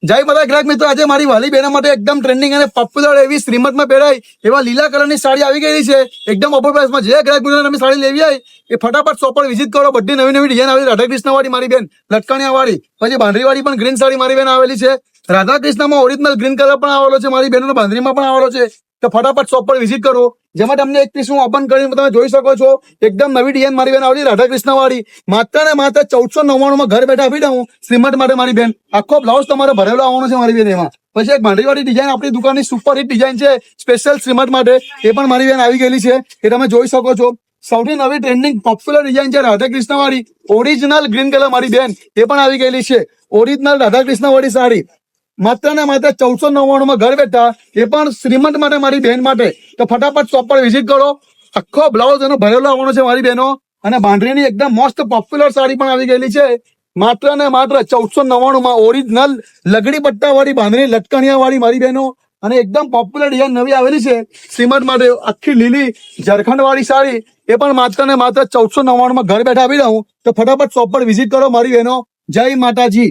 જય માતા ગ્રાહક મિત્રો, આજે મારી વાલી બહેનો માટે એકદમ ટ્રેન્ડિંગ અને પોપ્યુલર એવી શ્રીમંતમાં પહેરાય એવા લીલા કલરની સાડી આવી ગઈ છે એકદમ ઓફર પ્રાઇસમાં. જે ગ્રાહક મિત્રોને તમે સાડી લેવી હોય એ ફટાફટ શોપ પર વિઝિટ કરો. બધી નવી નવી ડિઝાઇન આવી રાધા કૃષ્ણ વાળી મારી બેન, લટકણિયા વાળી, પછી બાંધણી વાળી પણ ગ્રીન સાડી મારી બેન આવેલી છે. રાધા કૃષ્ણમાં ઓરિજિનલ ગ્રીન કલર પણ આવેલો છે મારી બહેનોનો, બાંધણીમાં પણ આવેલો છે. તો ફટાફટ શોપ પર વિઝિટ કરો. જેમાં તમને એક પીસ હું ઓપન કરીને તમે જોઈ શકો છો. એકદમ નવી ડિઝાઇન મારી બેન આવેલી રાધા કૃષ્ણ વાળી, માત્ર ને માત્ર 1499 માં ઘર બેઠા આપી દઉં શ્રીમંત માટે મારી બેન. આખો બ્લાઉઝ તમારે ભરેલો આવવાનો છે મારી બેન. એમાં પછી એક બાંધણી વાળી ડિઝાઇન આપણી દુકાનની સુપર હિટ ડિઝાઇન છે સ્પેશિયલ શ્રીમંત માટે, એ પણ મારી બેન આવી ગયેલી છે, એ તમે જોઈ શકો છો. સૌથી નવી ટ્રેન્ડિંગ પોપ્યુલર ડિઝાઇન છે રાધા કૃષ્ણ વાળી, ઓરિજિનલ ગ્રીન કલર મારી બેન, એ પણ આવી ગયેલી છે. ઓરિજિનલ રાધા કૃષ્ણ વાળી સાડી માત્ર ને માત્ર 1499 માં ઘર બેઠા, એ પણ શ્રીમંત માટે મારી બહેન માટે. તો ફટાફટ શોપ પર વિઝિટ કરો. આખો બ્લાઉઝ એનો ભરેલો આવવાનો છે મારી બહેનો. અને બાંધણીની એકદમ મસ્ત પોપ્યુલર સાડી પણ આવી ગયેલી છે માત્ર ને માત્ર 1499 માં. ઓરિજિનલ લગડી પટ્ટા વાળી બાંધણી, લટકણિયા વાળી મારી બહેનો, અને એકદમ પોપ્યુલર ડિઝાઇન નવી આવેલી છે શ્રીમંત માટે. આખી લીલી ઝારખંડ વાળી સાડી, એ પણ માત્ર ને માત્ર 1499 માં ઘર બેઠા આપી દઉં. તો ફટાફટ શોપ પર વિઝિટ કરો મારી બહેનો. જય માતાજી.